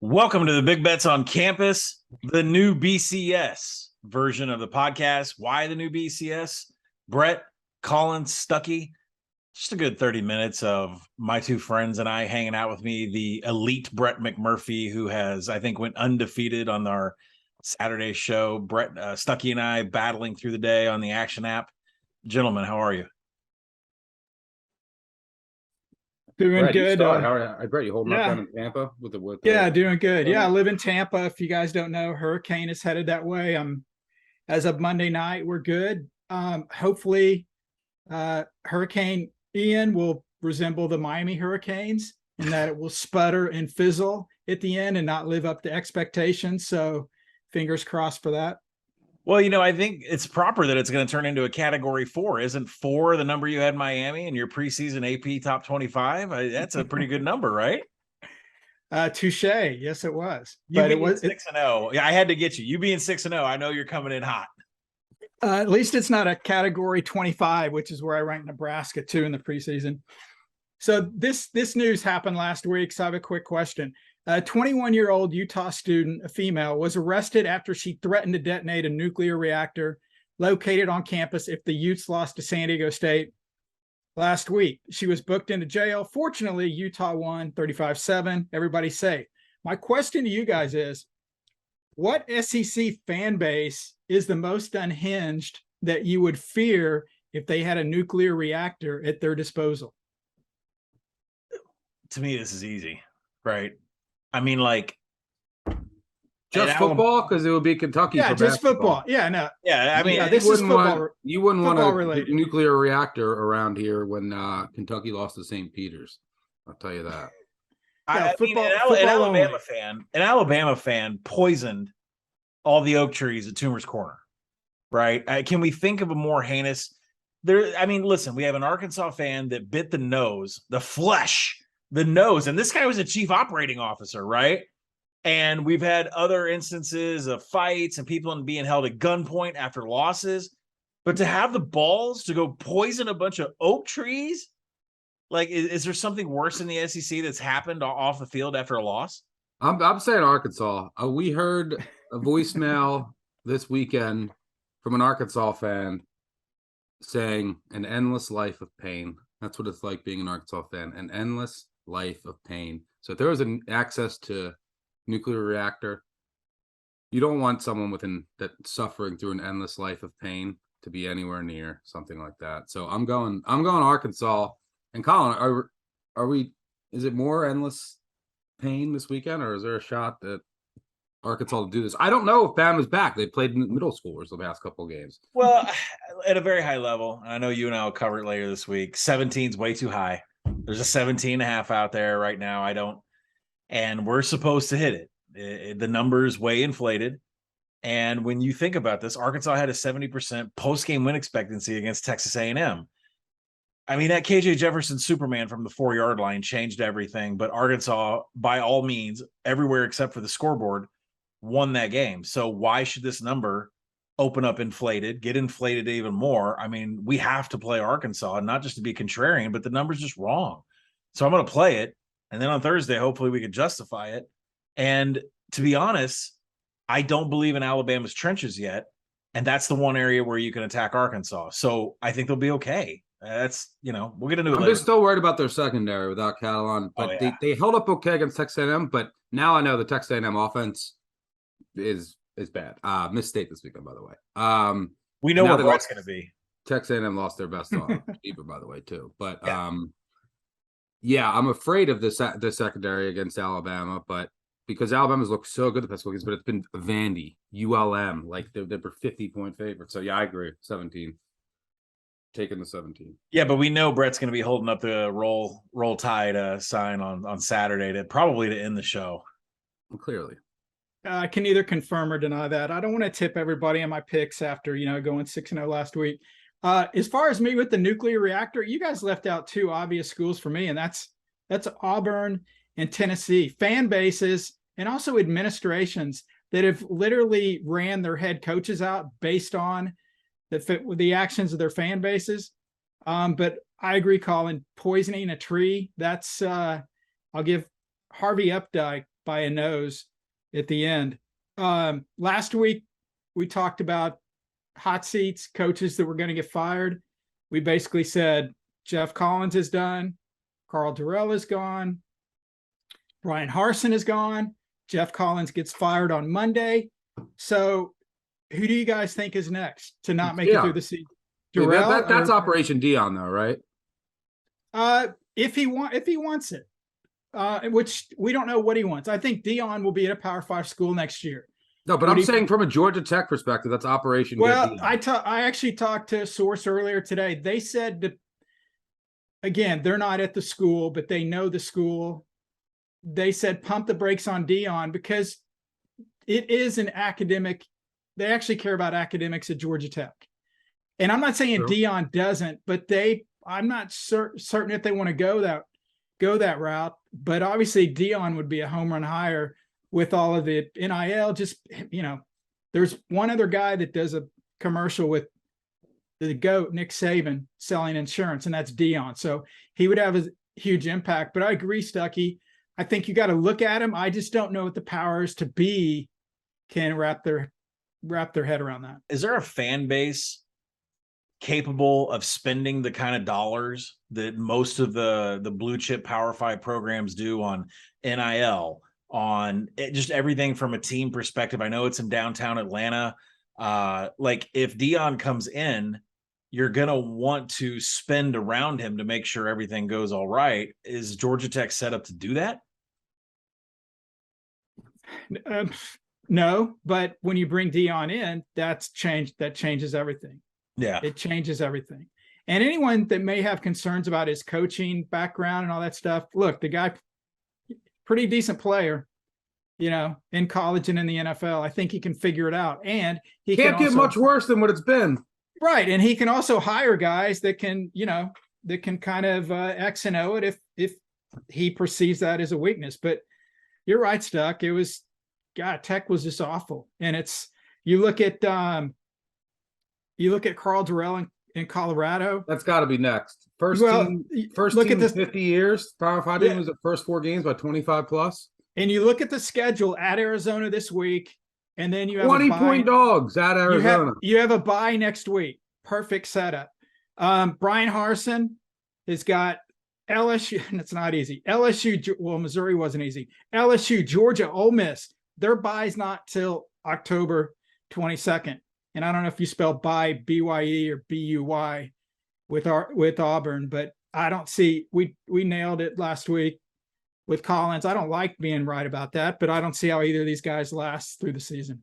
Welcome to the Big Bets on Campus, the new BCS version of the podcast. Why the new BCS? Brett, Colin, Stuckey. Just a good 30 minutes of my two friends and I hanging out with me, the elite Brett McMurphy, who has, I think, went undefeated on our Saturday show. Brett, Stuckey and I battling through the day on the Action app. Gentlemen, how are you? Doing Brett, good. I Brett, you holding up yeah. down in Tampa with the Yeah, doing good. Yeah, I live in Tampa. If you guys don't know, hurricane is headed that way. As of Monday night, we're good. Hopefully, Hurricane Ian will resemble the Miami Hurricanes in that it will sputter and fizzle at the end and not live up to expectations. So, fingers crossed for that. Well, I think it's proper that it's going to turn into a category 4. Isn't 4 the number you had Miami in your preseason AP top 25? That's a pretty good number, right? Touche. Yes, it was. But it was 6-0. Yeah, I had to get you. You being 6-0, I know you're coming in hot. At least it's not a category 25, which is where I ranked Nebraska too in the preseason. So this news happened last week. So I have a quick question. A 21-year-old Utah student, a female, was arrested after she threatened to detonate a nuclear reactor located on campus if the Utes lost to San Diego State last week. She was booked into jail. Fortunately, Utah won 35-7. Everybody's safe. My question to you guys is, what SEC fan base is the most unhinged that you would fear if they had a nuclear reactor at their disposal? To me, this is easy, right? I mean, like, just football, because it would be Kentucky. Yeah, for just basketball. football. Yeah, no. Yeah, I mean, this is football. You wouldn't want a related. nuclear reactor around here when Kentucky lost to St. Peter's. I'll tell you that. I mean, an Alabama fan poisoned all the oak trees at Toomer's Corner, right? Can we think of a more heinous? Listen, we have an Arkansas fan that bit the nose, and this guy was a chief operating officer, right? And we've had other instances of fights and people being held at gunpoint after losses. But to have the balls to go poison a bunch of oak trees, like, is there something worse in the SEC that's happened off the field after a loss? I'm saying Arkansas. We heard a voicemail this weekend from an Arkansas fan saying an endless life of pain. That's what it's like being an Arkansas fan, an endless life of pain. So if there was an access to nuclear reactor, you don't want someone that suffering through an endless life of pain to be anywhere near something like that. So I'm going Arkansas. And Colin, is it more endless pain this weekend, or is there a shot that Arkansas to do this? I don't know if Bama's back. They played middle schoolers the past couple of games. Well, at a very high level, I know you and I will cover it later this week. 17 is way too high. There's a 17.5 out there right now. And we're supposed to hit it. The number is way inflated. And when you think about this, Arkansas had a 70% post-game win expectancy against Texas A&M. I mean, that KJ Jefferson Superman from the 4-yard line changed everything, but Arkansas, by all means, everywhere except for the scoreboard, won that game. So why should this number open up get inflated even more? I mean, we have to play Arkansas, not just to be contrarian, but the number's just wrong. So I'm going to play it. And then on Thursday, hopefully we can justify it. And to be honest, I don't believe in Alabama's trenches yet. And that's the one area where you can attack Arkansas. So I think they'll be okay. That's, we'll get into it later. I'm just still worried about their secondary without Catalan. But they held up okay against Texas A&M. But now I know the Texas A&M offense is bad. Misstate this weekend, by the way. We know what Brett's going to be. Texas A&M lost their best receiver, by the way, too. But yeah, I'm afraid of this secondary against Alabama, but because Alabama's looked so good the past couple games, but it's been Vandy, ULM, like they were 50-point favorites. So yeah, I agree. 17. Taking the 17. Yeah, but we know Brett's going to be holding up the roll tide sign on Saturday to end the show. Well, clearly. I can neither confirm or deny that. I don't want to tip everybody on my picks after, going 6-0 last week. As far as me with the nuclear reactor, you guys left out two obvious schools for me, and that's Auburn and Tennessee. Fan bases and also administrations that have literally ran their head coaches out based on the actions of their fan bases. But I agree, Colin, poisoning a tree, that's I'll give Harvey Updike by a nose at the end. Last week, we talked about hot seats, coaches that were going to get fired. We basically said Jeff Collins is done. Carl Durrell is gone. Brian Harsin is gone. Jeff Collins gets fired on Monday. So who do you guys think is next to not make it through the season? Durrell, that's Operation Dion, though, right? If he wants it, which we don't know what he wants. I think Dion will be at a Power 5 school next year. No, but I'm saying from a Georgia Tech perspective, that's Operation. Well, I actually talked to a source earlier today. They said that, again, they're not at the school, but they know the school. They said pump the brakes on Dion because it is an academic. They actually care about academics at Georgia Tech. And I'm not saying Dion doesn't, but I'm not certain if they want to go that route. But obviously Dion would be a home run hire with all of the NIL. Just, there's one other guy that does a commercial with the GOAT, Nick Saban, selling insurance, and that's Dion. So he would have a huge impact. But I agree, Stuckey. I think you got to look at him. I just don't know what the powers to be can wrap their head around that. Is there a fan base capable of spending the kind of dollars that most of the blue chip Power 5 programs do on NIL, on just everything from a team perspective? I know it's in downtown Atlanta. Like if Dion comes in, you're going to want to spend around him to make sure everything goes all right. Is Georgia Tech set up to do that? No, but when you bring Dion in, that changes everything. Yeah. It changes everything. And anyone that may have concerns about his coaching background and all that stuff, look, the guy, pretty decent player, in college and in the NFL. I think he can figure it out. And he can't get much worse than what it's been. Right. And he can also hire guys that can, kind of X and O it if he perceives that as a weakness. But you're right, Stuck. It was, Tech was just awful. And you look at Carl Durrell in Colorado. That's got to be next. First team in 50 years. Power 5 team was the first 4 games by 25 plus. And you look at the schedule at Arizona this week, and then you have 20-point dogs at Arizona. You have a bye next week. Perfect setup. Brian Harsin has got LSU, and it's not easy. Missouri wasn't easy. LSU, Georgia, Ole Miss. Their bye's not till October 22nd. And I don't know if you spell bye BYE or BUY with Auburn, but I don't see. We nailed it last week with Collins. I don't like being right about that, but I don't see how either of these guys last through the season.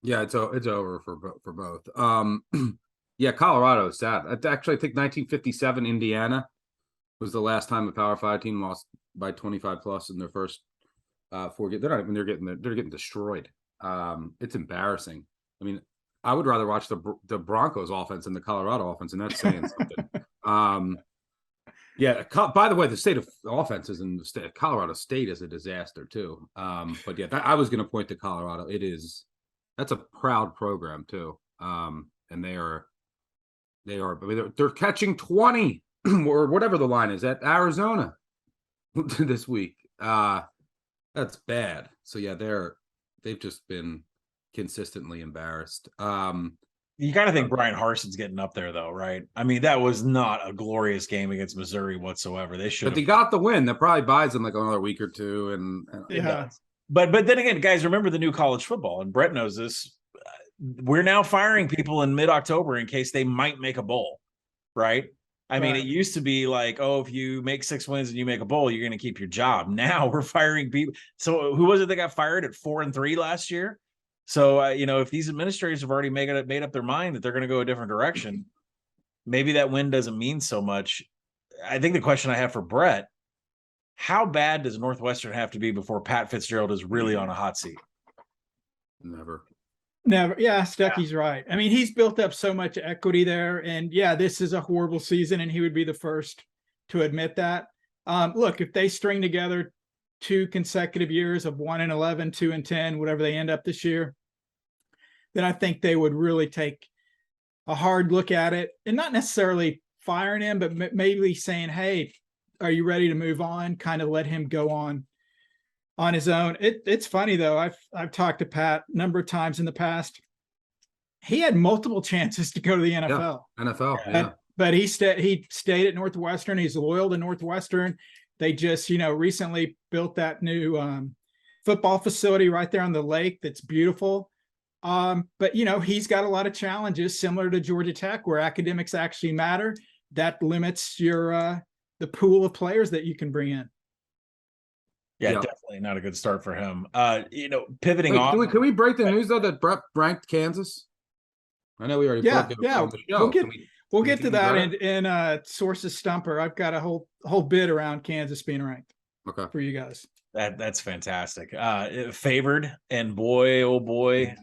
Yeah, it's over for both. Yeah, Colorado is sad. Actually, I think 1957 Indiana was the last time a Power 5 team lost by 25 plus in their first 4 games. They're getting destroyed. It's embarrassing. I mean, I would rather watch the Broncos offense than the Colorado offense, and that's saying something. Yeah. By the way, the state of offenses in the state, Colorado State is a disaster too. But yeah, I was going to point to Colorado. That's a proud program too. And they're catching 20 or whatever the line is at Arizona this week. That's bad. So yeah, they've just been consistently embarrassed. You got to think Brian Harsin's getting up there, though, right? I mean, that was not a glorious game against Missouri whatsoever. They should. But they got the win. That probably buys them like another week or two. And yeah. But then again, guys, remember the new college football, and Brett knows this. We're now firing people in mid-October in case they might make a bowl, right? I mean, it used to be like, oh, if you make 6 wins and you make a bowl, you're going to keep your job. Now we're firing people. So who was it that got fired at 4-3 last year? So, if these administrators have already made up their mind that they're going to go a different direction, maybe that win doesn't mean so much. I think the question I have for Brett, how bad does Northwestern have to be before Pat Fitzgerald is really on a hot seat? Never. Yeah, Stuckey's right. I mean, he's built up so much equity there. And yeah, this is a horrible season, and he would be the first to admit that. Look, if they string together 2 consecutive years of 1-11, 2-10, whatever they end up this year, then I think they would really take a hard look at it, and not necessarily firing him, but maybe saying, hey, are you ready to move on? Kind of let him go on on his own. It's funny though. I've talked to Pat a number of times in the past. He had multiple chances to go to the NFL. NFL, yeah. But he stayed at Northwestern. He's loyal to Northwestern. They just, recently built that new football facility right there on the lake that's beautiful. But he's got a lot of challenges similar to Georgia Tech, where academics actually matter. That limits your the pool of players that you can bring in. Yeah, definitely not a good start for him. Pivoting off. Can we break the news though that Brett ranked Kansas? I know we already broke it on the show. We'll get to that in Sources Stumper. I've got a whole bit around Kansas being ranked. Okay, for you guys. That's fantastic. Favored, and boy, oh boy,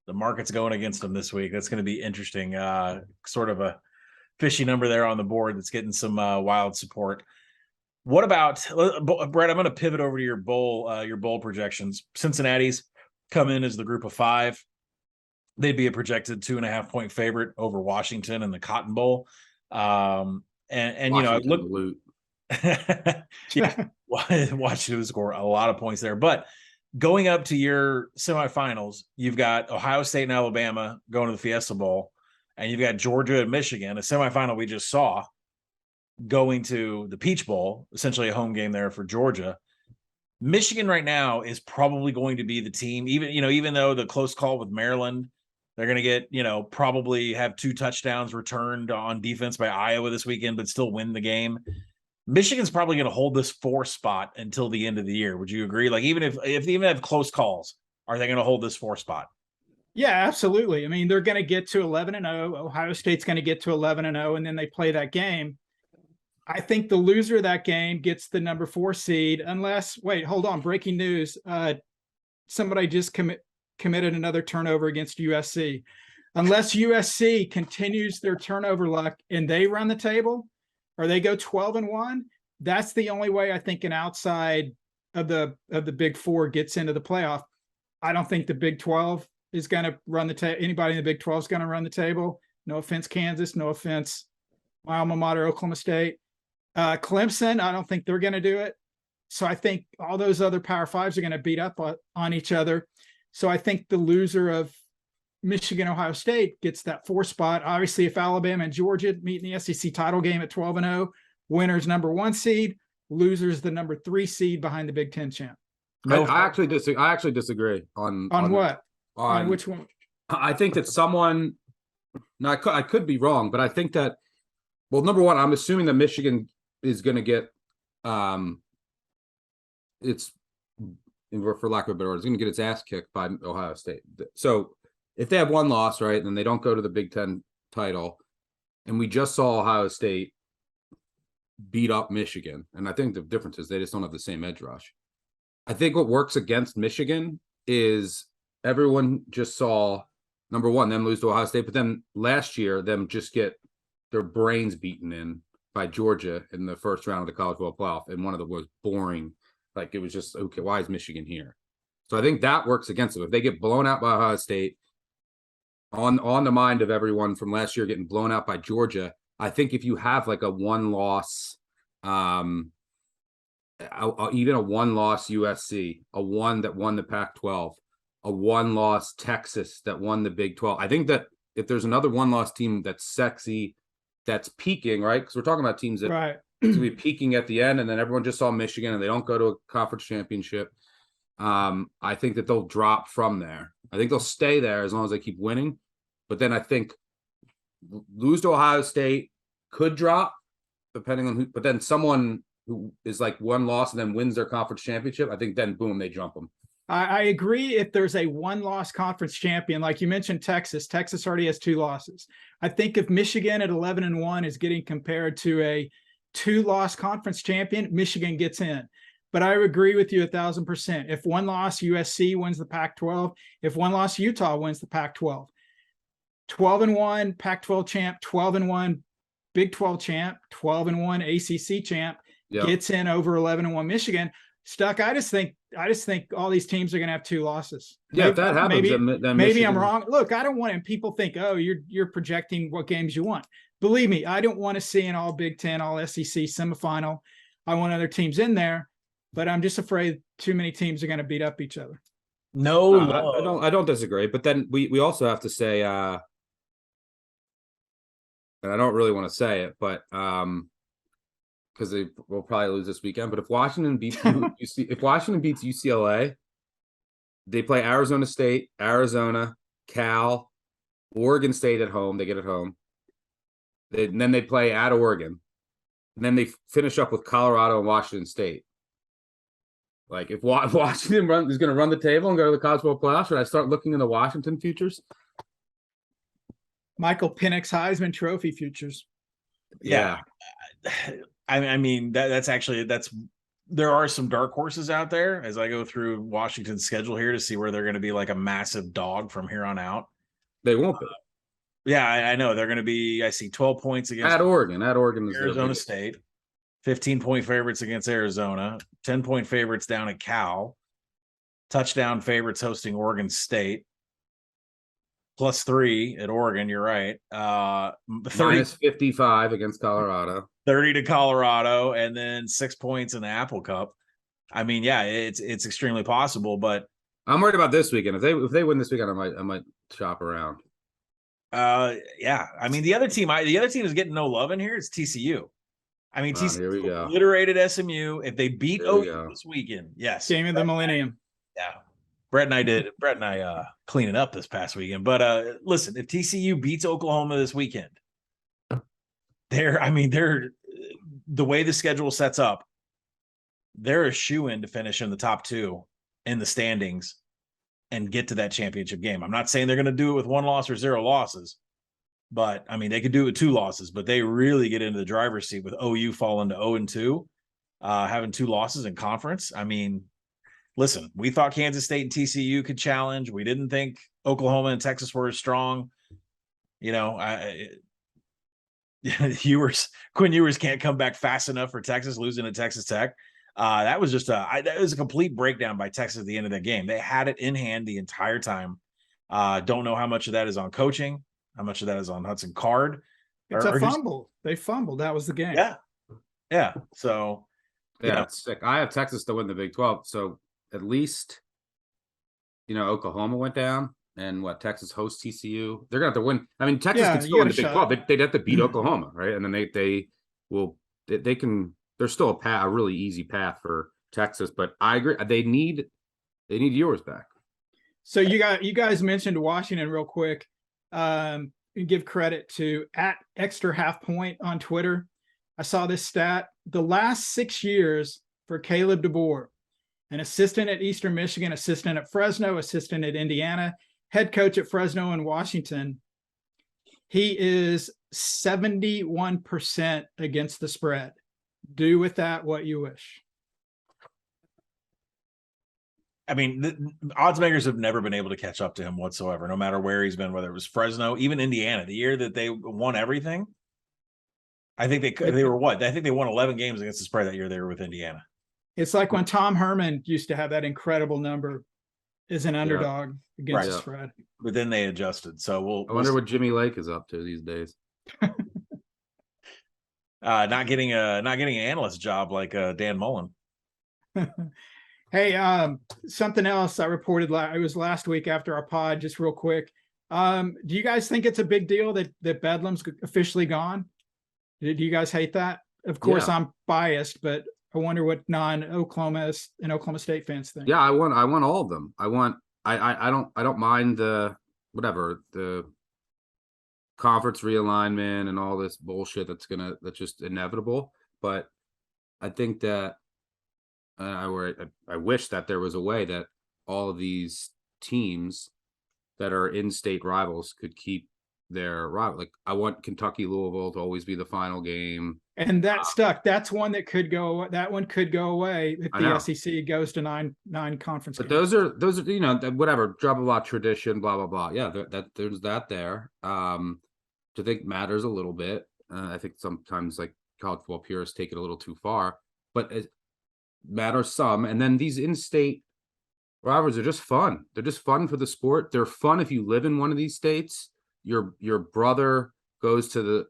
the market's going against them this week. That's going to be interesting. Sort of a fishy number there on the board that's getting some wild support. What about Brett? I'm going to pivot over to your bowl projections. Cincinnati's come in as the group of 5. They'd be a projected 2.5-point favorite over Washington in the Cotton Bowl. I look, yeah, Washington score a lot of points there. But going up to your semifinals, you've got Ohio State and Alabama going to the Fiesta Bowl, and you've got Georgia and Michigan, a semifinal we just saw, going to the Peach Bowl, essentially a home game there for Georgia. Michigan right now is probably going to be the team, even though the close call with Maryland, they're going to get, probably have 2 touchdowns returned on defense by Iowa this weekend, but still win the game. Michigan's probably going to hold this 4 spot until the end of the year. Would you agree? Like, even if they even have close calls, are they going to hold this 4 spot? Yeah, absolutely. I mean, they're going to get to 11-0. Ohio State's going to get to 11-0, and then they play that game. I think the loser of that game gets the number 4 seed, unless, wait, hold on. Breaking news. Somebody just committed another turnover against USC. Unless USC continues their turnover luck and they run the table, or they go 12-1, that's the only way I think an outside of the Big Four gets into the playoff. I don't think the Big 12 is going to run the table. Anybody in the Big 12 is going to run the table. No offense, Kansas. No offense, my alma mater, Oklahoma State. Clemson, I don't think they're going to do it. So I think all those other Power Fives are going to beat up on each other. So I think the loser of Michigan, Ohio State gets that 4 spot. Obviously, if Alabama and Georgia meet in the SEC title game at 12-0, winner's number 1 seed, loser's the number 3 seed behind the Big Ten champ. I actually disagree on what? On which one? I think that someone. Now I could be wrong, but I think that. Well, number one, I'm assuming that Michigan is going to get, it's, for lack of a better word, it's going to get its ass kicked by Ohio State. So if they have 1 loss, right, then they don't go to the Big Ten title, and we just saw Ohio State beat up Michigan, and I think the difference is they just don't have the same edge rush. I think what works against Michigan is everyone just saw, number one, them lose to Ohio State, but then last year, them just get their brains beaten in by Georgia in the first round of the college football playoff, and one of the most boring. Like, it was just, okay, why is Michigan here? So I think that works against them. If they get blown out by Ohio State, on the mind of everyone from last year getting blown out by Georgia, I think if you have like a 1-loss, even a 1-loss USC, a 1 that won the Pac-12, a 1-loss Texas that won the Big 12, I think that if there's another 1-loss team that's sexy, that's peaking, right? Because we're talking about teams that right. to be peaking at the end, and then everyone just saw Michigan and they don't go to a conference championship. I think that they'll drop from there. I think they'll stay there as long as they keep winning. But then I think lose to Ohio State could drop, depending on who. But then someone who is like 1 loss and then wins their conference championship, I think then boom, they jump them. I agree. If there's a 1-loss conference champion, like you mentioned, Texas already has 2 losses. I think if Michigan at 11-1 is getting compared to a 2-loss conference champion, Michigan gets in. But I agree with you 1,000%. If 1 loss USC wins the Pac-12, if 1 loss Utah wins the Pac-12, 12-1 Pac-12 champ, 12-1 Big 12 champ, 12-1 ACC champ gets in over 11-1 Michigan. Stuck. I just think all these teams are going to have 2 losses. Yeah, if that happens, then maybe I'm wrong. Look, I don't want, and people think, oh, you're projecting what games you want. Believe me, I don't want to see an all Big Ten, all SEC semifinal. I want other teams in there, but I'm just afraid too many teams are going to beat up each other. No, I don't disagree. But then we also have to say, and I don't really want to say it, but because they will probably lose this weekend. But if Washington beats UCLA, they play Arizona State, Arizona, Cal, Oregon State at home. They get at home. And then they play at Oregon. And then they finish up with Colorado and Washington State. Like, if Washington is going to run the table and go to the college football playoffs, should I start looking into Washington futures? Michael Penix Heisman Trophy futures. Yeah. I mean, that's there are some dark horses out there as I go through Washington's schedule here to see where they're going to be like a massive dog from here on out. They won't be. Yeah, I know they're going to be. I see 12 points against at Oregon. Is Arizona State, 15-point favorites against Arizona, 10-point favorites down at Cal, touchdown favorites hosting Oregon State, +3 at Oregon. You're right. 55 against Colorado, 30 to Colorado, and then 6 points in the Apple Cup. I mean, yeah, it's extremely possible, but I'm worried about this weekend. If they win this weekend, I might shop around. Yeah. I mean, the other team is getting no love in here. It's TCU. I mean, TCU obliterated SMU. If they beat OU this weekend, yes, game of the millennium. Yeah, Brett and I cleaning up this past weekend. But listen, if TCU beats Oklahoma this weekend, they're the way the schedule sets up, they're a shoo-in to finish in the top 2 in the standings and get to that championship game. I'm not saying they're going to do it with 1 loss or 0 losses, but I mean, they could do it with 2 losses, but they really get into the driver's seat with OU falling to 0-2, having 2 losses in conference. I mean, listen, we thought Kansas State and TCU could challenge. We didn't think Oklahoma and Texas were as strong. You know, Quinn Ewers can't come back fast enough for Texas, losing to Texas Tech. That was just that was a complete breakdown by Texas at the end of that game. They had it in hand the entire time. Don't know how much of that is on coaching, how much of that is on Hudson Card. It's a fumble. They fumbled. That was the game. Yeah. So it's sick. I have Texas to win the Big 12. So at least, Oklahoma went down, and Texas hosts TCU. They're gonna have to win. I mean, Texas can still win the Big 12. They'd have to beat Oklahoma, right? And then they can. There's still a really easy path for Texas, but I agree. They need Ewers back. So you guys mentioned Washington real quick. Give credit to @extra_half-point on Twitter. I saw this stat. The last 6 years for Caleb DeBoer, an assistant at Eastern Michigan, assistant at Fresno, assistant at Indiana, head coach at Fresno and Washington, he is 71% against the spread. Do with that what you wish. I mean, the odds makers have never been able to catch up to him whatsoever, no matter where he's been, whether it was Fresno, even Indiana, the year that they won everything. I think they were what? I think they won 11 games against the spread that year they were with Indiana. It's like when Tom Herman used to have that incredible number as an underdog against the spread. But then they adjusted. So I wonder what Jimmy Lake is up to these days. Not getting an analyst job like Dan Mullen. Hey, something else I reported. It was last week after our pod. Just real quick, do you guys think it's a big deal that Bedlam's officially gone? Do you guys hate that? Of course, I'm biased, but I wonder what non-Oklahoma and Oklahoma State fans think. Yeah, I want all of them. I don't mind the conference realignment and all this bullshit that's just inevitable. But I think that I wish that there was a way that all of these teams that are in-state rivals could keep their rival. Like, I want Kentucky Louisville to always be the final game, and that stuck. That's one that could go. That one could go away if the SEC goes to nine conference. But games. those are whatever, blah blah blah, tradition, blah blah blah. Yeah, there's that there. Which I think matters a little bit. I think sometimes like college football purists take it a little too far, but it matters some. And then these in-state rivalries are just fun. They're just fun for the sport. They're fun if you live in one of these states. Your brother goes to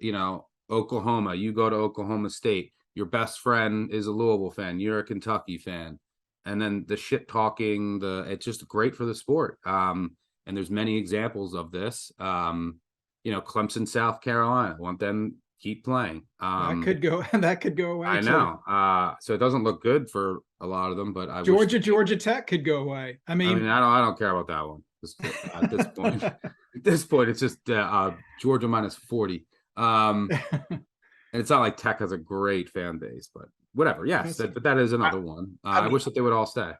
Oklahoma. You go to Oklahoma State. Your best friend is a Louisville fan. You're a Kentucky fan. and then the shit talking, it's just great for the sport. And there's many examples of this. Clemson, South Carolina, want them keep playing. That could go away. I too. know. So it doesn't look good for a lot of them, but Georgia Tech could go away. I mean, I don't care about that one at this point. At this point, it's just Georgia minus 40. And it's not like Tech has a great fan base, but whatever. Yes, but that is another one. I wish that they would all stay.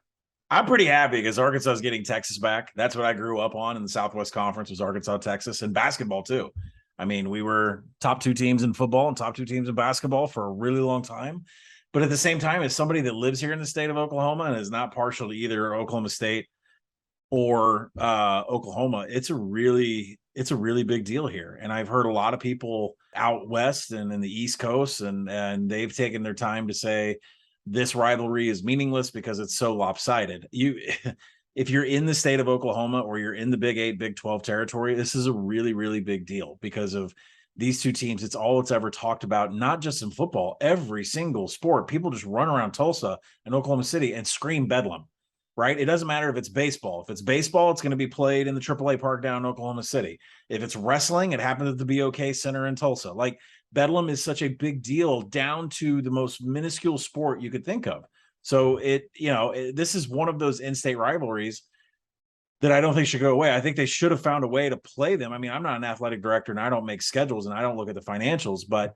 I'm pretty happy because Arkansas is getting Texas back. That's what I grew up on in the Southwest Conference was Arkansas, Texas, and basketball too. I mean, we were top 2 teams in football and top 2 teams in basketball for a really long time. But at the same time, as somebody that lives here in the state of Oklahoma and is not partial to either Oklahoma State or Oklahoma, it's a really big deal here. And I've heard a lot of people out west and in the East Coast, and they've taken their time to say this rivalry is meaningless because it's so lopsided. If you're in the state of Oklahoma or you're in the Big 8, Big 12 territory, this is a really, really big deal because of these 2 teams. It's all it's ever talked about, not just in football, every single sport. People just run around Tulsa and Oklahoma City and scream Bedlam, right? It doesn't matter if it's baseball. If it's baseball, it's going to be played in the AAA park down in Oklahoma City. If it's wrestling, it happens at the BOK Center in Tulsa. Like, Bedlam is such a big deal down to the most minuscule sport you could think of. So this is one of those in-state rivalries that I don't think should go away. I think they should have found a way to play them. I mean, I'm not an athletic director and I don't make schedules and I don't look at the financials, but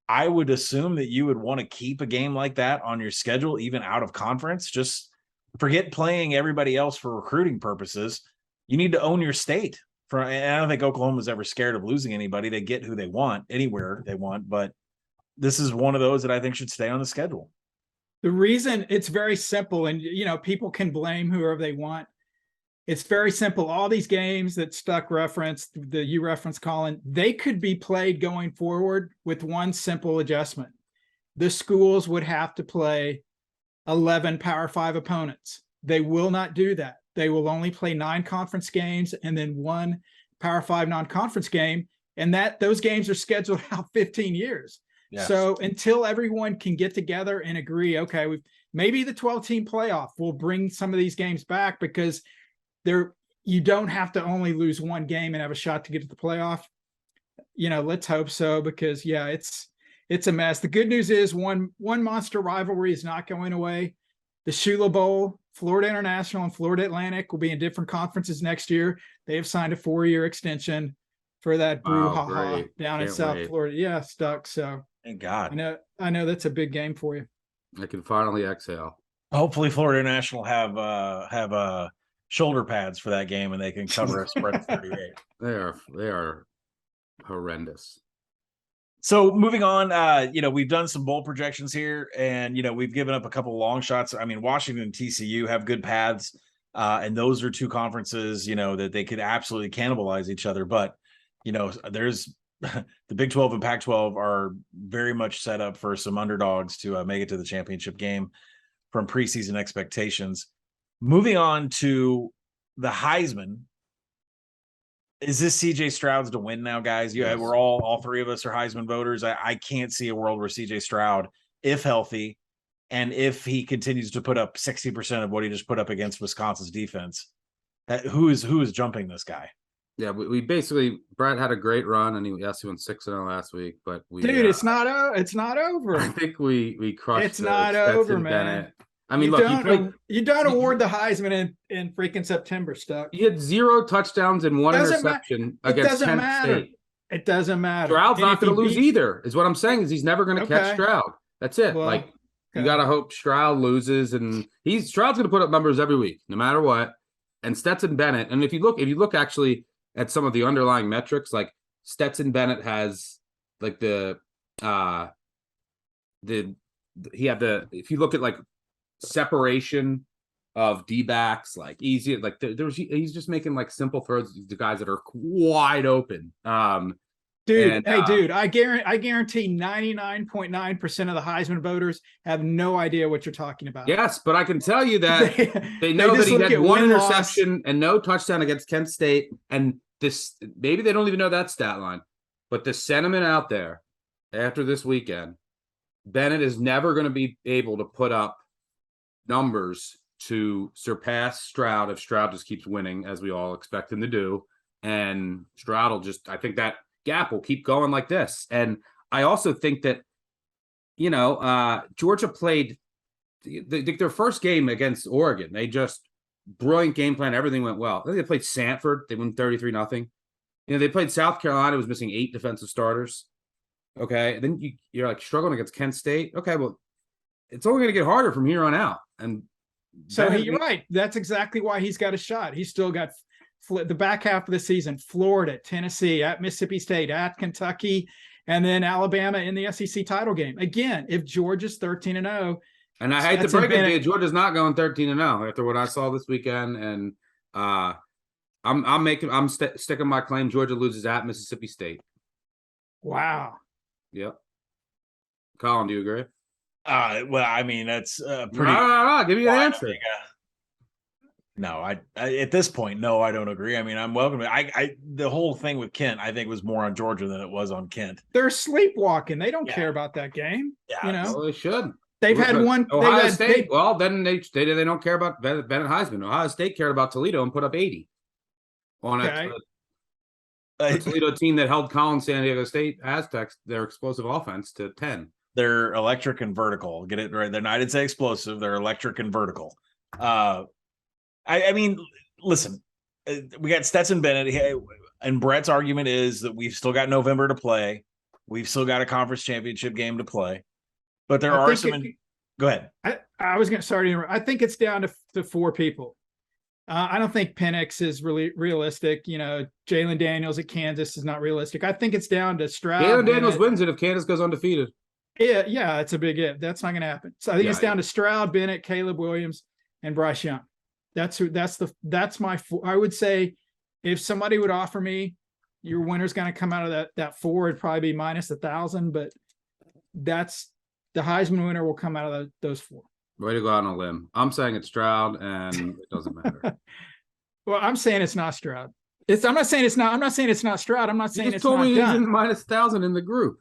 I would assume that you would want to keep a game like that on your schedule, even out of conference. Just forget playing everybody else for recruiting purposes. You need to own your state. And I don't think Oklahoma's ever scared of losing anybody. They get who they want anywhere they want, but this is one of those that I think should stay on the schedule. The reason it's very simple, and people can blame whoever they want. It's very simple. All these games that Stuck referenced, the you referenced, Colin, they could be played going forward with one simple adjustment. The schools would have to play 11 Power 5 opponents. They will not do that. They will only play 9 conference games and then 1 Power 5 non-conference game. And those games are scheduled out 15 years. Yes. So until everyone can get together and agree, okay, maybe the 12-team playoff will bring some of these games back because you don't have to only lose 1 game and have a shot to get to the playoff. Let's hope so, because it's a mess. The good news is one monster rivalry is not going away. The Shula Bowl, Florida International and Florida Atlantic will be in different conferences next year. They have signed a 4-year extension for that brouhaha down in South Florida. Yeah, Stuck. So thank God. I know that's a big game for you. I can finally exhale. Hopefully Florida International have shoulder pads for that game and they can cover a spread of 38. They are horrendous. So moving on, we've done some bowl projections here, and we've given up a couple of long shots. I mean, Washington and TCU have good paths, and those are 2 conferences, that they could absolutely cannibalize each other. But there's the Big 12 and Pac-12 are very much set up for some underdogs to make it to the championship game from preseason expectations. Moving on to the Heisman. Is this CJ Stroud's to win now, guys? Yes. We're all 3 of us are Heisman voters. I can't see a world where CJ Stroud, if healthy, and if he continues to put up 60% of what he just put up against Wisconsin's defense, who is jumping this guy? Yeah, we basically, Brett had a great run, and he went 6-0 last week, but it's not over. I think we crushed. It's not over, man. Bennett. I mean, you don't award the Heisman in freaking September, Stuck. He had 0 touchdowns and 1 interception against Penn State. It doesn't matter. Stroud's not going to lose either, is what I'm saying, is he's never going to catch Stroud. That's it. Well, you got to hope Stroud loses, and Stroud's going to put up numbers every week, no matter what. And Stetson Bennett, and if you look actually at some of the underlying metrics, like Stetson Bennett has like if you look at like separation of D-backs, like easy, like he's just making like simple throws to guys that are wide open. Dude, I guarantee 99.9% of the Heisman voters have no idea what you're talking about. Yes, but I can tell you that they know that he had 1 interception and no touchdown against Kent State, and this, maybe they don't even know that stat line, but the sentiment out there after this weekend, Bennett is never going to be able to put up numbers to surpass Stroud if Stroud just keeps winning, as we all expect him to do. And Stroud will I think that gap will keep going like this. And I also think that, Georgia played their first game against Oregon. They just brilliant game plan. Everything went well. I think they played Sanford. They won 33-0. They played South Carolina, was missing 8 defensive starters. Okay. And then you're like struggling against Kent State. Okay. Well, it's only going to get harder from here on out. And so you're right. That's exactly why he's got a shot. He's still got the back half of the season, Florida, Tennessee, at Mississippi State, at Kentucky, and then Alabama in the SEC title game. Again, if Georgia's 13-0, and I hate to break it to you, Georgia's not going 13-0 after what I saw this weekend. And I'm sticking my claim. Georgia loses at Mississippi State. Wow. Yep. Colin, do you agree? Well, I mean, that's pretty. No, give me an answer. No, I at this point, no, I don't agree. I mean, I'm welcome. The whole thing with Kent, I think, was more on Georgia than it was on Kent. They're sleepwalking. They don't care about that game. Yeah, well, they should. They've had one. Ohio State. Well, then they don't care about Bennett Heisman. Ohio State cared about Toledo and put up 80 on a Toledo team that held Collins San Diego State Aztecs, their explosive offense, to 10. They're electric and vertical. Get it right. They're not. I didn't say explosive. They're electric and vertical. I mean, listen, we got Stetson Bennett, and Brett's argument is that we've still got November to play. We've still got a conference championship game to play. But there are some. Go ahead. I was going to sorry to interrupt. I think it's down to 4 people. I don't think Penix is really realistic. Jalen Daniels at Kansas is not realistic. I think it's down to Stroud. Jalen Daniels wins it if Kansas goes undefeated. Yeah, it's a big if. That's not going to happen. So I think it's down to Stroud, Bennett, Caleb Williams, and Bryce Young. That's my. I would say if somebody would offer me, your winner's going to come out of that 4, it'd probably be minus 1,000. But that's the Heisman winner will come out of those 4. Way to go out on a limb. I'm saying it's Stroud, and it doesn't matter. Well, I'm saying it's not Stroud. I'm not saying it's not Stroud. I'm not saying you it's told not me done. he's in minus 1,000 in the group.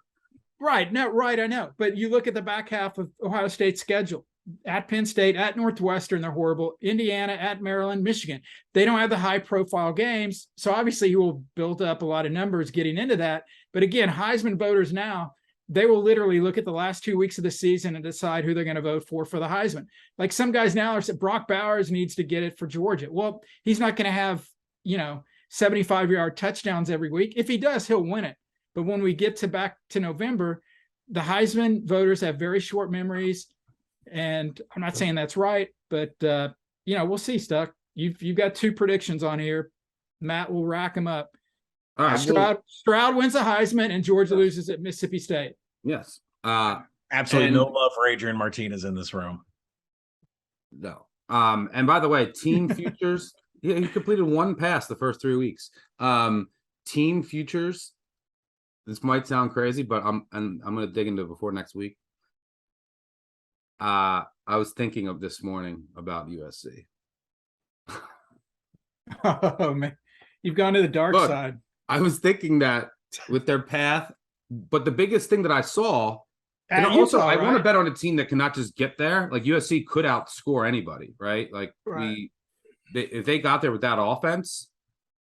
Right. No, right. I know. But you look at the back half of Ohio State's schedule. At Penn State, at Northwestern, they're horrible. Indiana, at Maryland, Michigan. They don't have the high-profile games, so obviously he will build up a lot of numbers getting into that. But again, Heisman voters now, they will literally look at the last 2 weeks of the season and decide who they're going to vote for the Heisman. Like some guys now are saying Brock Bowers needs to get it for Georgia. Well, he's not going to have 75-yard touchdowns every week. If he does, he'll win it. But when we get back to November, the Heisman voters have very short memories. And I'm not saying that's right, but we'll see, Stuck. You've got 2 predictions on here. Matt will rack them up. All right, Stroud wins the Heisman and Georgia loses at Mississippi State. Yes. Absolutely no love for Adrian Martinez in this room. No. And by the way, team futures, he completed 1 pass the first 3 weeks. Team futures, this might sound crazy, but I'm going to dig into it before next week. I was thinking of this morning about USC. Oh man, you've gone to the dark side. I was thinking that with their path, but the biggest thing that I saw, and Utah, also I want to bet on a team that cannot just get there. Like USC could outscore anybody, right? Like if they got there with that offense,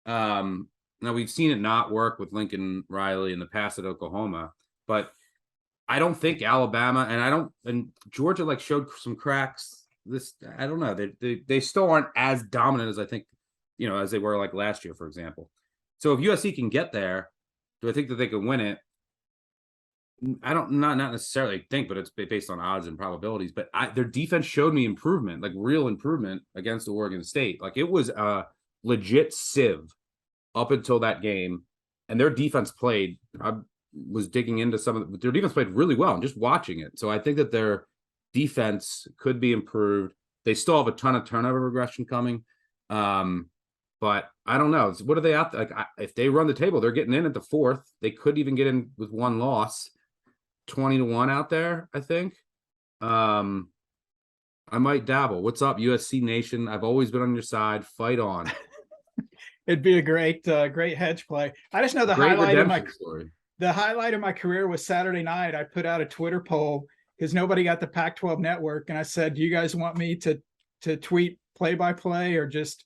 now we've seen it not work with Lincoln Riley in the past at Oklahoma, but I don't think Alabama and Georgia showed some cracks. I don't know. They still aren't as dominant as I think, as they were last year, for example. So if USC can get there, do I think that they can win it? I don't not necessarily think, but it's based on odds and probabilities. But their defense showed me improvement, real improvement against Oregon State. It was a legit sieve up until that game, and their defense played. Was digging into their defense played really well and just watching it. So I think that their defense could be improved. They still have a ton of turnover regression coming. But I don't know. What are they out there? If they run the table, they're getting in at the 4th. They could even get in with 1 loss, 20-1 out there, I think. I might dabble. What's up, USC Nation? I've always been on your side. Fight on. It'd be a great hedge play. I just know the highlight of my story. The highlight of my career was Saturday night. I put out a Twitter poll because nobody got the Pac-12 network. And I said, do you guys want me to to tweet play-by-play or just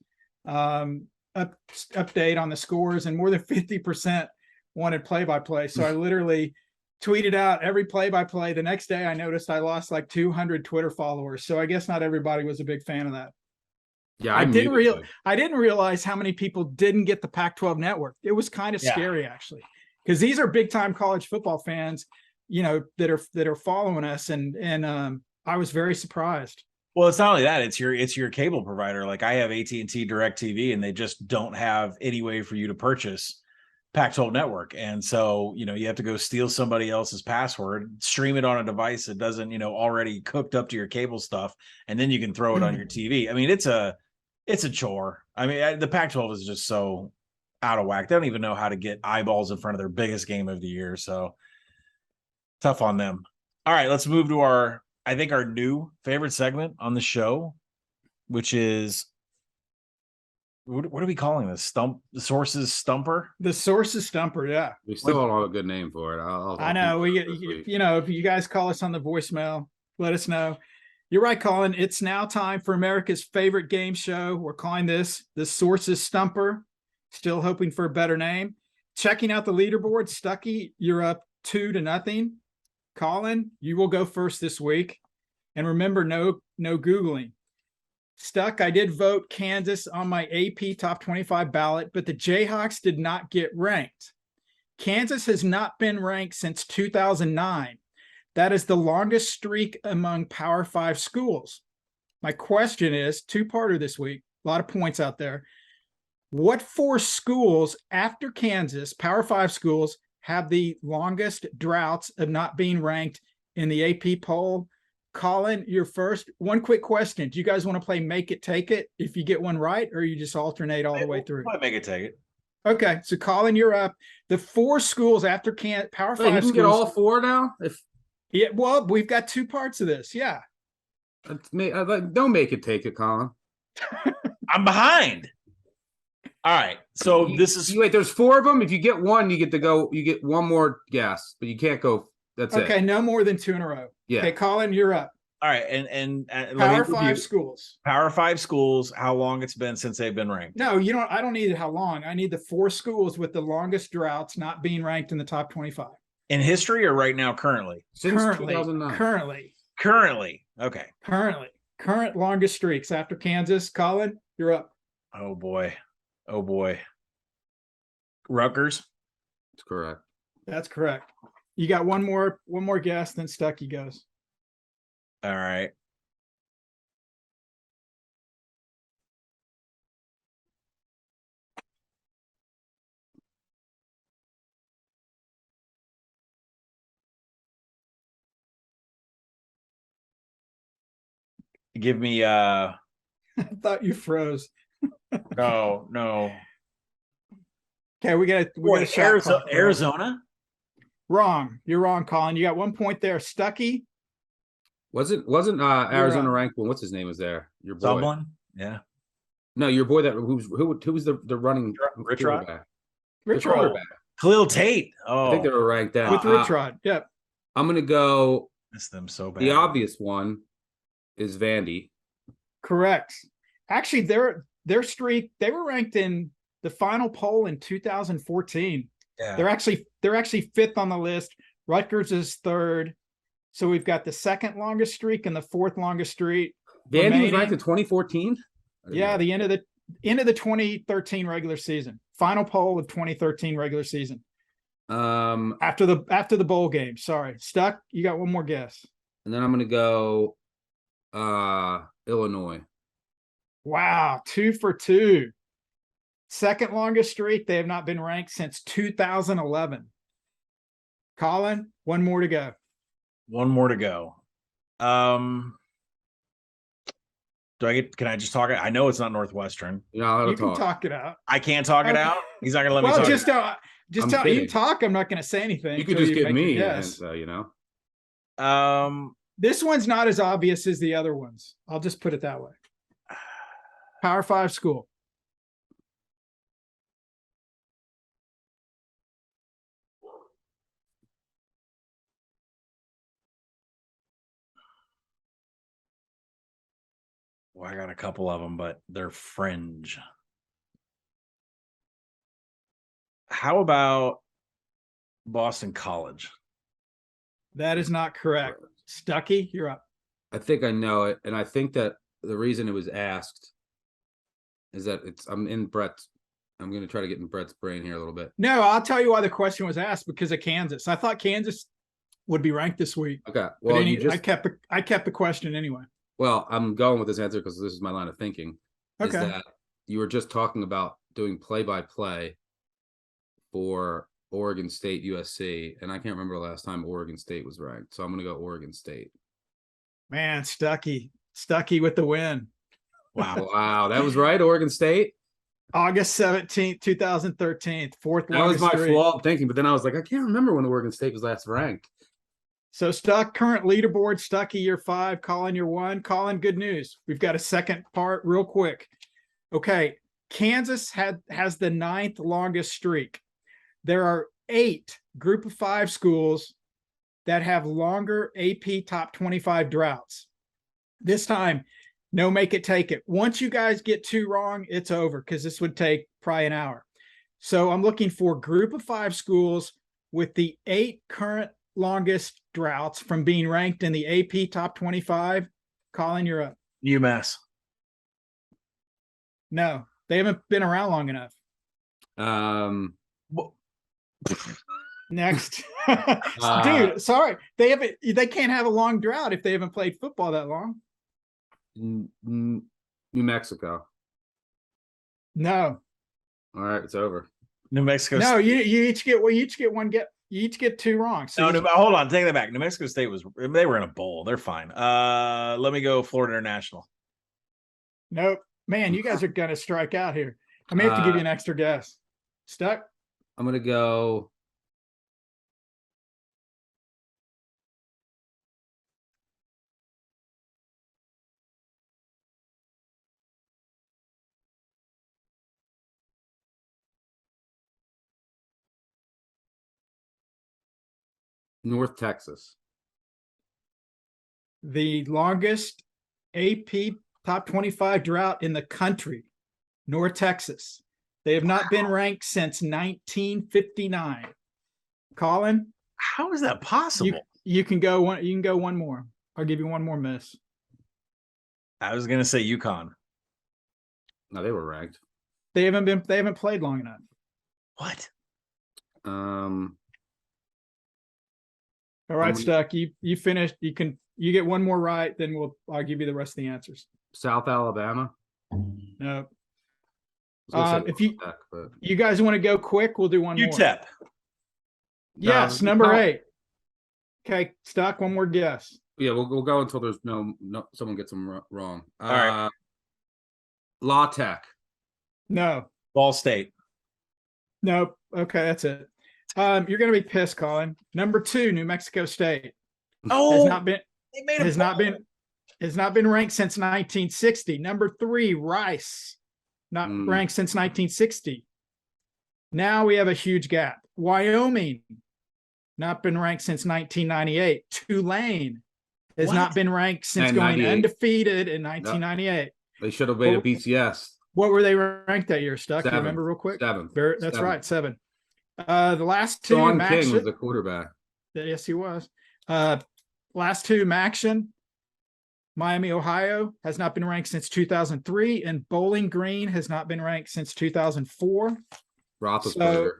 update on the scores, and more than 50% wanted play-by-play. So I literally tweeted out every play-by-play. The next day I noticed I lost like 200 Twitter followers. So I guess not everybody was a big fan of that. Yeah, I didn't realize how many people didn't get the Pac-12 network. It was kind of scary actually, because these are big time college football fans, that are following us, and I was very surprised. Well, it's not only that, it's your cable provider. Like I have AT&T DirecTV, and they just don't have any way for you to purchase Pac-12 network. And so, you have to go steal somebody else's password, stream it on a device that doesn't, already cooked up to your cable stuff, and then you can throw it on your TV. I mean, it's a chore. I mean, the Pac-12 is just so out of whack. They don't even know how to get eyeballs in front of their biggest game of the year. So tough on them. All right, let's move to our new favorite segment on the show, which is, what are we calling this? The Sources Stumper? The Sources Stumper, yeah. We still don't have a good name for it. I know. If you guys call us on the voicemail, let us know. You're right, Colin. It's now time for America's favorite game show. We're calling this the Sources Stumper. Still hoping for a better name. Checking out the leaderboard, Stucky, you're up 2-0. Colin, you will go first this week. And remember, no Googling. Stuck, I did vote Kansas on my AP top 25 ballot, but the Jayhawks did not get ranked. Kansas has not been ranked since 2009. That is the longest streak among Power 5 schools. My question is, two-parter this week, a lot of points out there. What 4 schools after Kansas, Power 5 schools, have the longest droughts of not being ranked in the AP poll? Colin, you're first. One quick question. Do you guys want to play Make It Take It if you get one right, or you just alternate all the way through? Make it take it. Okay, so Colin, you're up. The 4 schools after Power 5 you can schools. Get all 4 now? Yeah, well, we've got 2 parts of this. Yeah. Don't make it take it, Colin. I'm behind. All right. So wait, there's 4 of them. If you get one, you get one more guess, but you can't go. That's it. Okay, no more than 2 in a row. Yeah. Okay, Colin, you're up. All right. And Power 5 schools. Power 5 schools, how long it's been since they've been ranked? No, I don't need how long. I need the 4 schools with the longest droughts not being ranked in the top 25. In history or right now, currently? Since 2009. Currently. Okay. Current longest streaks after Kansas. Colin, you're up. Oh boy. Rutgers? That's correct. That's correct. You got one more guess, then Stucky goes. All right. Give me I thought you froze. No. Okay, we got Arizona? Wrong. You're wrong, Colin. You got 1 point there. Stucky. Wasn't Arizona ranked one? What's his name was there? Your boy. Someone? Yeah. No, your boy who was the running Rich Rod? Rich Rod. Khalil Tate. I think they were ranked then. With Rich Rod. Yep. I'm gonna go. Miss them so bad. The obvious one is Vandy. Correct. Actually, their streak, they were ranked in the final poll in 2014. Yeah. They're actually 5th on the list. Rutgers is 3rd. So we've got the 2nd longest streak and the 4th longest streak. Vandy was ranked in 2014. Yeah, the end of the 2013 regular season. Final poll of 2013 regular season. After the bowl game. Sorry. Stuck, you got one more guess. And then I'm gonna go Illinois. Wow, 2 for 2. 2nd longest streak. They have not been ranked since 2011. Colin, one more to go. Can I just talk it? I know it's not Northwestern. You can talk it out. I can't talk it out. He's not gonna let me talk. Just tell you talk. I'm not gonna say anything. You could just give me yes. You know. This one's not as obvious as the other ones. I'll just put it that way. Power 5 school. I got a couple of them, but they're fringe. How about Boston College? That is not correct. Stucky, you're up. I think I know it, and I think that the reason it was asked is that I'm going to try to get in Brett's brain here a little bit. No, I'll tell you why the question was asked, because of Kansas. I thought Kansas would be ranked this week. Okay. Well, I kept the question anyway. Well, I'm going with this answer because this is my line of thinking. Okay. Is that you were just talking about doing play-by-play for Oregon State, USC, and I can't remember the last time Oregon State was ranked, so I'm going to go Oregon State. Man, Stucky with the win. Wow, that was right, Oregon State? August 17th, 2013, fourth That was my streak. flaw thinking, but then I was like, I can't remember when Oregon State was last ranked. So current leaderboard, Stucky year 5, Colin year 1. Colin, good news. We've got a second part real quick. Okay, Kansas has the 9th longest streak. There are 8 group of 5 schools that have longer AP top 25 droughts. This time, no make it take it. Once you guys get 2 wrong, it's over, because this would take probably an hour. So I'm looking for group of 5 schools with the 8 current longest droughts from being ranked in the AP top 25. Colin, you're up. UMass. No, they haven't been around long enough. Next. Dude, sorry. They can't have a long drought if they haven't played football that long. New Mexico. No. All right, it's over. New Mexico. No, you each get 2 wrong. So Hold on, take that back. New Mexico State they were in a bowl. They're fine. Let me go Florida International. Nope. Man, you guys are gonna strike out here. I may have to give you an extra guess. Stuck? I'm gonna go North Texas. The longest AP top 25 drought in the country, North Texas. They have not been ranked since 1959. Colin, how is that possible? You can go one. You can go one more. I'll give you one more miss. I was gonna say UConn. No, they were ranked. They haven't played long enough. What? All right, Stuck. You finished. You get one more right, then I'll give you the rest of the answers. South Alabama. No. If you guys want to go quick, we'll do one more. UTEP. Yes, number 8. Okay, Stuck. One more guess. Yeah, we'll go until there's no someone gets them wrong. All right. La Tech. No. Ball State. Nope. Okay, that's it. You're gonna be pissed, Colin. Number 2, New Mexico State. Oh, has not been ranked since 1960. Number 3, Rice, not ranked since 1960. Now we have a huge gap. Wyoming, not been ranked since 1998. Tulane has not been ranked since going undefeated in 1998. They should have made a BCS. What were they ranked that year, Stuck? You remember real quick? 7. That's right, 7. The last 2, Sean King was the quarterback. Yes, he was. Last 2, Maction, Miami, Ohio, has not been ranked since 2003, and Bowling Green has not been ranked since 2004. Roethlisberger. So,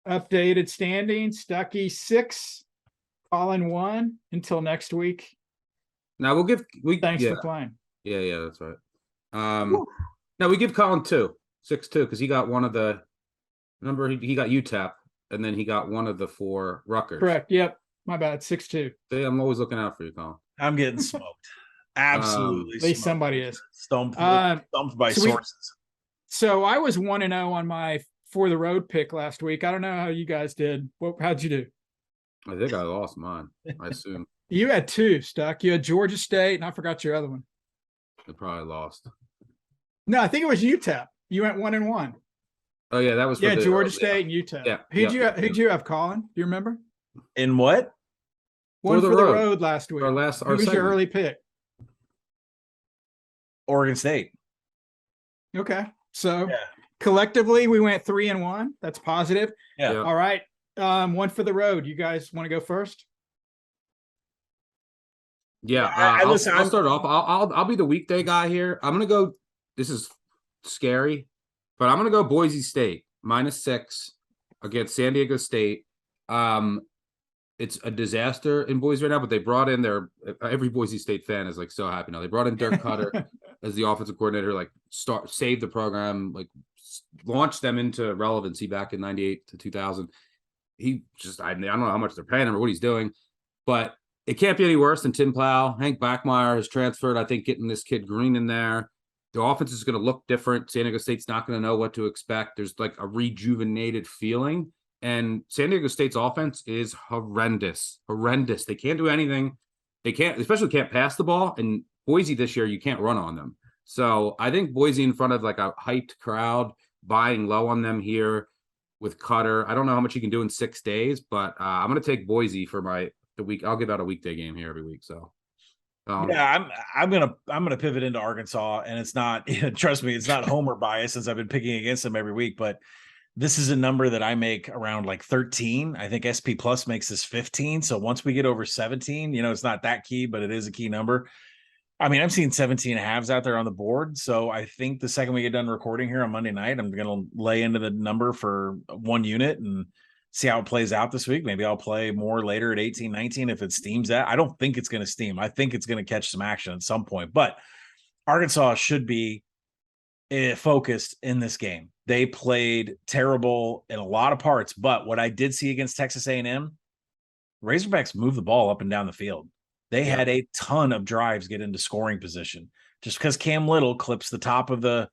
updated standings: Stucky 6, Colin 1. Until next week. Now Thanks for playing. Yeah, that's right. Now we give Colin 2, 6-2, because he got one of the. Remember, he got UTEP, and then he got one of the 4 Rutgers. Correct. Yep. My bad. 6-2. See, I'm always looking out for you, Colin. I'm getting smoked. Absolutely. At least somebody is. Stumped by sources. So I was 1-0 on my For the Road pick last week. I don't know how you guys did. How'd you do? I think I lost mine, I assume. You had 2, Stuck. You had Georgia State, and I forgot your other one. I probably lost. No, I think it was UTEP. You went 1-1. Oh yeah, that was Georgia State and UTEP. Yeah. Who'd you have, Colin? Do you remember? In what? One for the road last week. Our Who was your early pick? Oregon State. Okay. So Yeah. collectively we went 3-1. That's positive. Yeah. All right. One for the road. You guys want to go first? Yeah, I'll start off. I'll be the weekday guy here. I'm gonna go. This is scary, but I'm gonna go Boise State -6 against San Diego State. It's a disaster in Boise right now, but they brought in every Boise State fan is like so happy now. They brought in Dirk Cutter as the offensive coordinator, like save the program, like launched them into relevancy back in 98 to 2000. He just I don't know how much they're paying him or what he's doing, but it can't be any worse than Tim Plow. Hank Backmeyer has transferred. I think getting this kid Green in there, the offense is going to look different. San Diego State's not going to know what to expect. There's like a rejuvenated feeling. And San Diego State's offense is horrendous. They can't do anything. They especially can't pass the ball. And Boise this year, you can't run on them. So I think Boise in front of like a hyped crowd, buying low on them here with Cutter. I don't know how much you can do in 6 days, but I'm going to take Boise for the week. I'll give out a weekday game here every week. So yeah, I'm gonna pivot into Arkansas, and it's not trust me, it's not homer bias since I've been picking against them every week, but this is a number that I make around like 13. I think SP Plus makes this 15. So once we get over 17, it's not that key, but it is a key number. I mean, I'm seeing 17 and a halves out there on the board. So I think the second we get done recording here on Monday night, I'm going to lay into the number for 1 unit and see how it plays out this week. Maybe I'll play more later at 18, 19 if it steams that. I don't think it's going to steam. I think it's going to catch some action at some point, but Arkansas should be focused in this game. They played terrible in a lot of parts, but what I did see against Texas A&M, Razorbacks moved the ball up and down the field. They had a ton of drives get into scoring position just because Cam Little clips the top of the,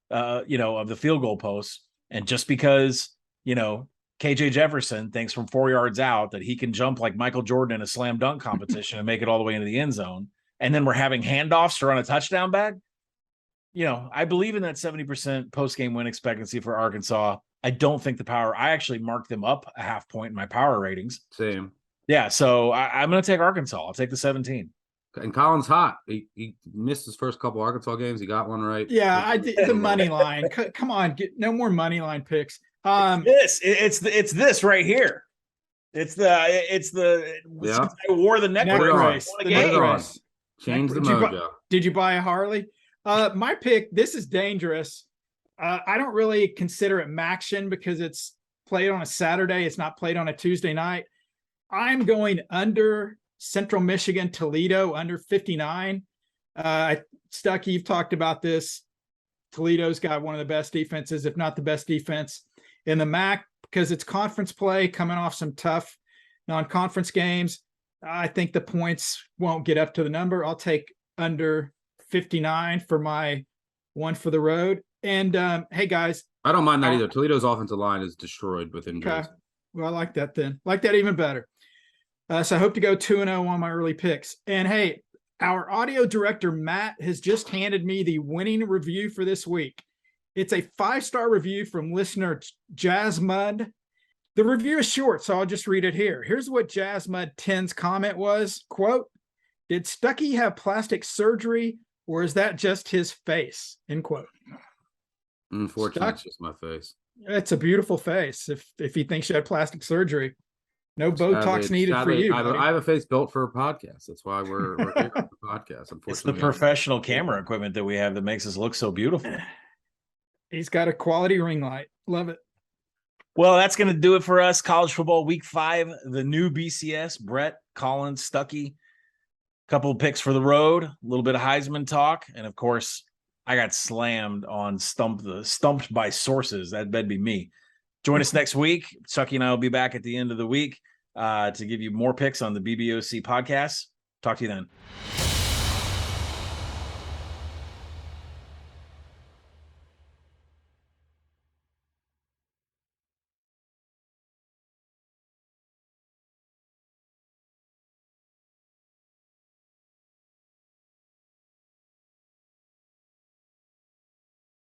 of the field goal post. And just because, KJ Jefferson thinks from 4 yards out that he can jump like Michael Jordan in a slam dunk competition and make it all the way into the end zone. And then we're having handoffs to run a touchdown bag. I believe in that 70% post-game win expectancy for Arkansas. I don't think I actually marked them up a half point in my power ratings. Same. Yeah, so I'm going to take Arkansas. I'll take the 17. And Colin's hot. He missed his first couple Arkansas games. He got one right. Yeah, I did the money line. Come on, no more money line picks. It's this right here. It's the yeah. I wore the neck race. Change the mojo. Did you buy a Harley? My pick, this is dangerous. I don't really consider it Maction because it's played on a Saturday. It's not played on a Tuesday night. I'm going under Central Michigan, Toledo, under 59. Stucky, you've talked about this. Toledo's got one of the best defenses, if not the best defense in the MAC, because it's conference play coming off some tough non-conference games. I think the points won't get up to the number. I'll take under 59 for my one for the road. And hey guys, I don't mind that either. Toledo's offensive line is destroyed with injuries. Okay. Well, I like that then. Like that even better. So I hope to go 2-0 on my early picks. And hey, our audio director Matt has just handed me the winning review for this week. It's a 5-star review from listener Jazzmud. The review is short, so I'll just read it here. Here's what Jazzmud 10's comment was, quote, "Did Stucky have plastic surgery or is that just his face?" End quote. Unfortunately, it's just my face. It's a beautiful face if he thinks you had plastic surgery. No Botox needed for you. I have a face built for a podcast. That's why we're here on the podcast. Unfortunately, it's the professional camera equipment that we have that makes us look so beautiful. He's got a quality ring light. Love it. Well, that's going to do it for us. College football week 5, the new BCS, Brett, Colin, Stucky. Couple of picks for the road, a little bit of Heisman talk. And of course, I got slammed on stumped by sources. That'd be me. Join us next week. Stucky and I will be back at the end of the week to give you more picks on the BBOC podcast. Talk to you then.